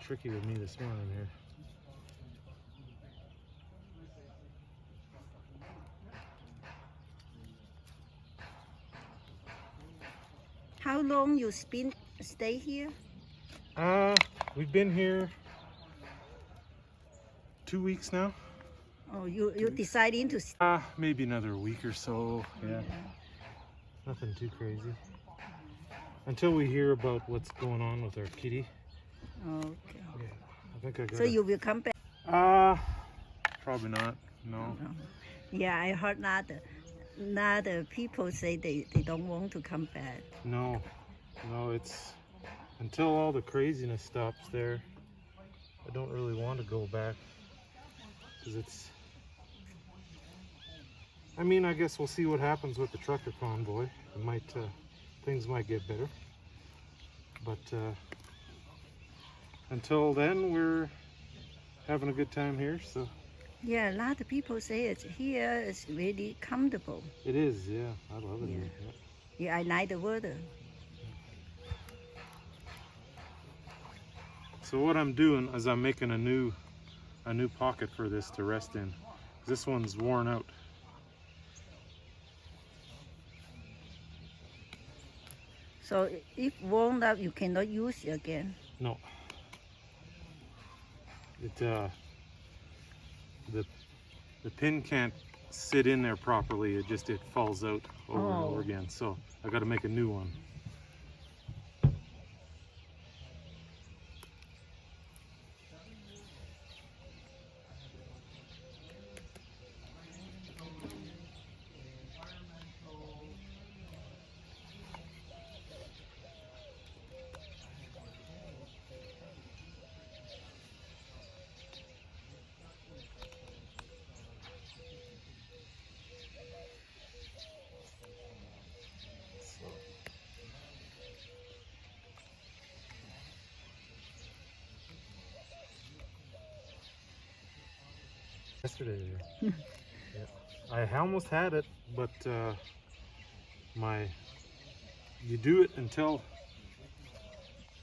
tricky with me this morning here. How long you stay here? We've been here 2 weeks now. Oh, you deciding to? Maybe another week or so. Yeah. Nothing too crazy. Until we hear about what's going on with our kitty. Okay. Yeah, I think I got. So you will come back? Probably not. No. Yeah, I heard that people say they don't want to come back. No, it's until all the craziness stops there. I don't really want to go back because it's. I mean, I guess we'll see what happens with the trucker convoy. It might, things might get better. But until then, we're having a good time here. So. Yeah, a lot of people say it's here is really comfortable. It is, yeah. I love it here. Yeah, I like the weather. So what I'm doing is I'm making a new pocket for this to rest in. This one's worn out. So if worn out, you cannot use it again. No. The pin can't sit in there properly. It falls out over and over again. So I got to make a new one. Yesterday, yeah. I almost had it, but you do it until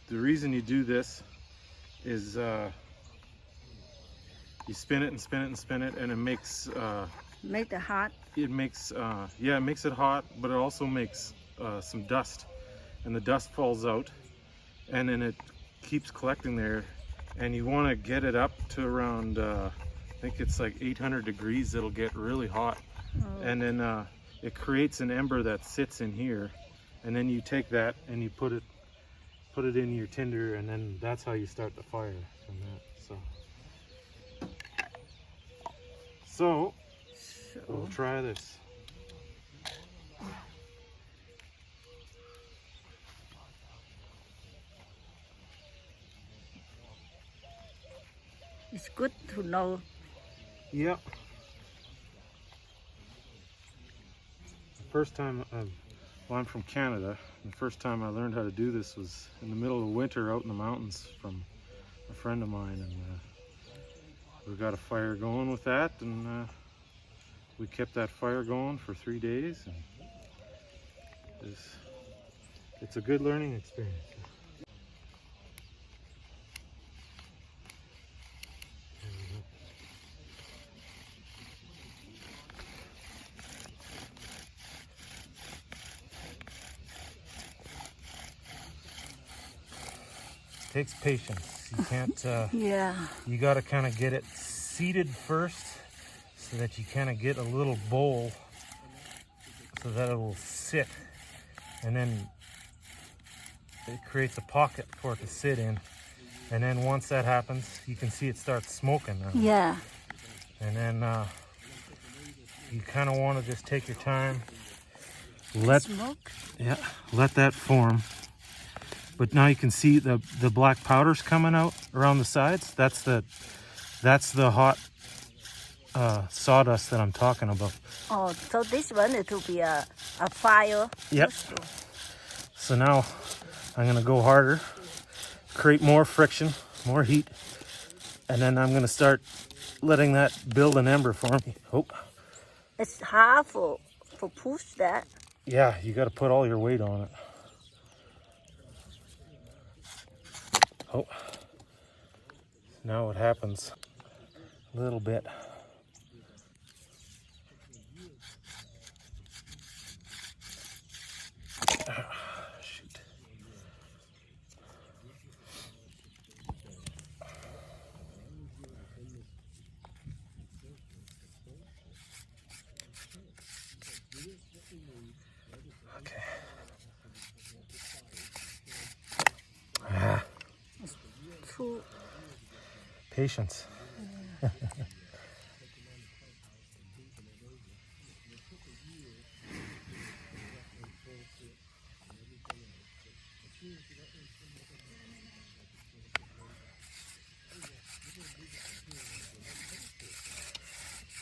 the reason you do this is you spin it and spin it and spin it, and it makes make it hot. It makes it makes it hot, but it also makes some dust, and the dust falls out, and then it keeps collecting there, and you want to get it up to around I think it's like 800 degrees. It'll get really hot, and then it creates an ember that sits in here, and then you take that and you put it in your tinder, and then that's how you start the fire from that. So we'll try this. It's good to know. Yep. The first time, I'm from Canada. The first time I learned how to do this was in the middle of winter out in the mountains from a friend of mine, and we got a fire going with that, and we kept that fire going for 3 days, and it's a good learning experience. Takes patience. You can't. Yeah. You got to kind of get it seated first, so that you kind of get a little bowl, so that it will sit, and then it creates a pocket for it to sit in, and then once that happens, you can see it starts smoking now. Yeah. And then you kind of want to just take your time. Let smoke. Yeah, let that form. But now you can see the black powder's coming out around the sides. That's the hot sawdust that I'm talking about. Oh, so this one it will be a fire. Yep. So now I'm gonna go harder, create more friction, more heat, and then I'm gonna start letting that build an ember for me. Oh. It's hard for push that. Yeah, you got to put all your weight on it. Oh, Now it happens a little bit. Shoot. Okay. Too. Patience.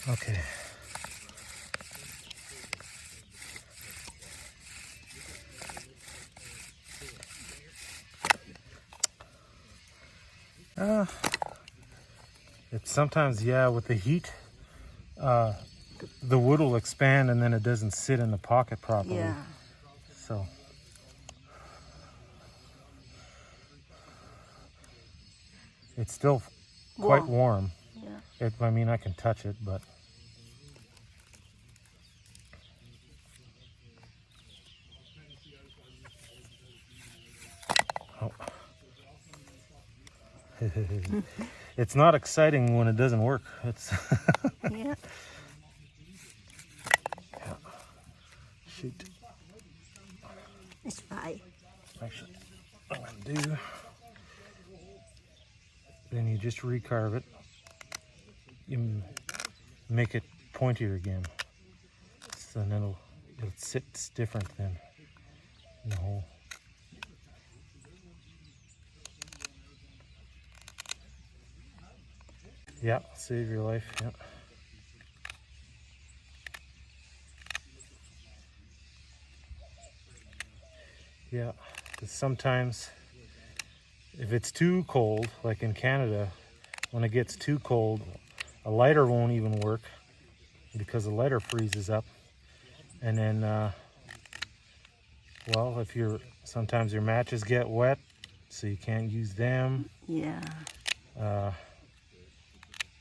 Okay. It's sometimes, yeah, with the heat, the wood will expand and then it doesn't sit in the pocket properly. Yeah. So. It's still quite warm. Yeah. I mean, I can touch it, but. Oh. It's not exciting when it doesn't work. It's Yeah. Yeah. Shoot. It's fine. Actually, I'm gonna do. Then you just recarve it. You make it pointier again. So then it'll sit different then in the hole. Yeah, save your life. Yeah. Yeah, 'cause sometimes if it's too cold, like in Canada, when it gets too cold, a lighter won't even work because the lighter freezes up. And then, well, sometimes your matches get wet, so you can't use them. Yeah.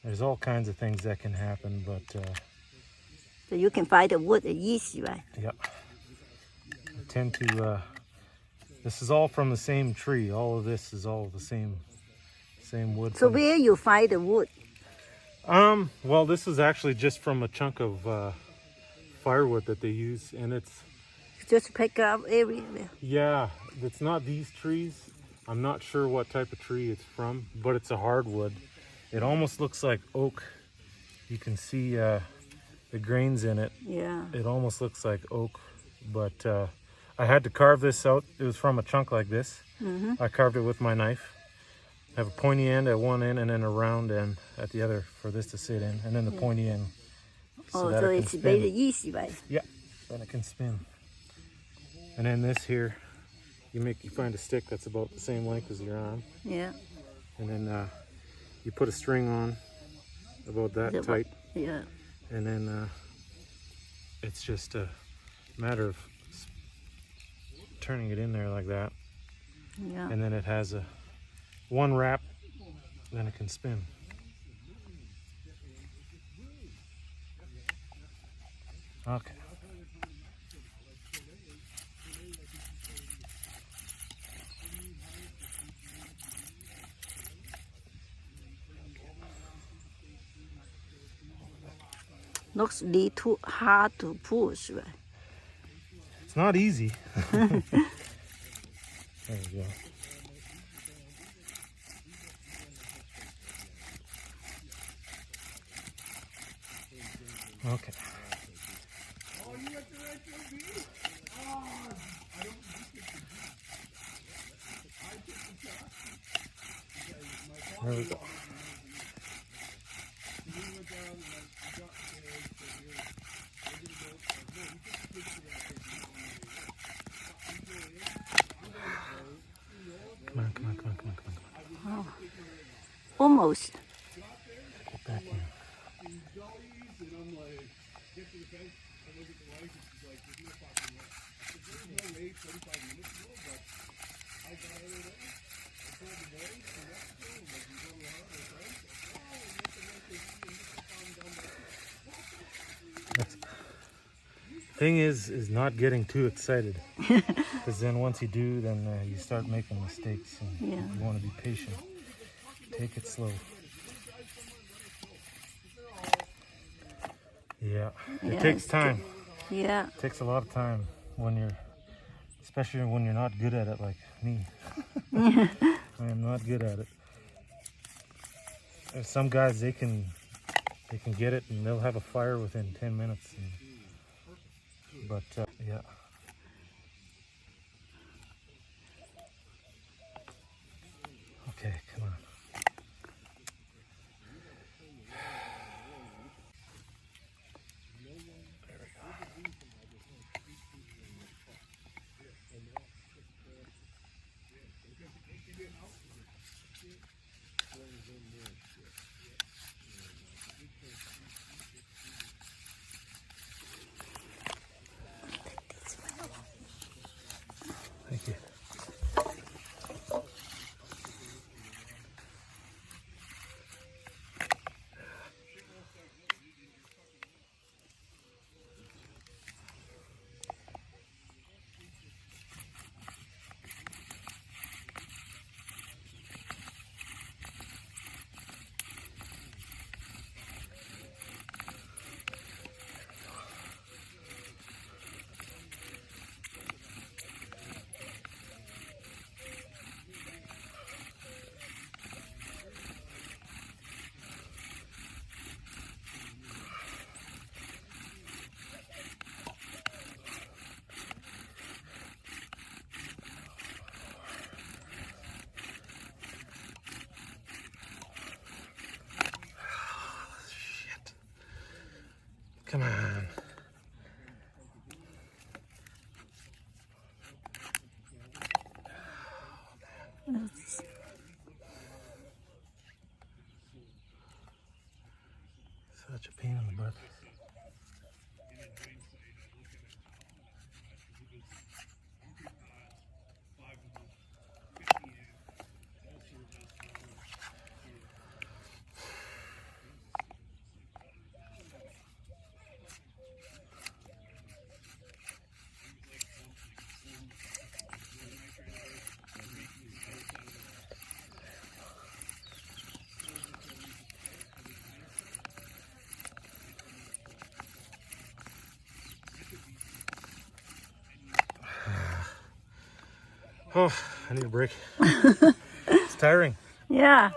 There's all kinds of things that can happen, but So you can find the wood easy, right? yeah. I tend to, this is all from the same tree. All of this is all the same wood. So where you find the wood? Well, this is actually just from a chunk of firewood that they use, and it's Just pick up everywhere. yeah, it's not these trees. I'm not sure what type of tree it's from, but it's a hardwood. It almost looks like oak. You can see the grains in it. Yeah. It almost looks like oak, but I had to carve this out. It was from a chunk like this. Mm-hmm. I carved it with my knife. I have a pointy end at one end and then a round end at the other for this to sit in, and then the pointy end. So that it can it's spin. very easy, right? Yeah, then it can spin. And then this here, you find a stick that's about the same length as your arm, Yeah. and then you put a string on about that tight, Yeah. and then it's just a matter of turning it in there like that, Yeah. and then it has one wrap, then it can spin. Okay. Looks little hard to push, right? It's not easy. There we go. Okay. There we go. Come on, come on, come on, come on, come on, come on. Almost. Get back in. thing is not getting too excited. Because then once you do, then you start making mistakes. And Yeah. you want to be patient. Take it slow. Yeah. It Yeah, takes it's time. Yeah. It takes a lot of time when you're, especially when you're not good at it like me. I am not good at it. There's some guys, they can get it and they'll have a fire within 10 minutes. But yeah. Okay, come on. Thank you. Come on. Such a pain in the butt. Oh, I need a break. It's tiring. Yeah.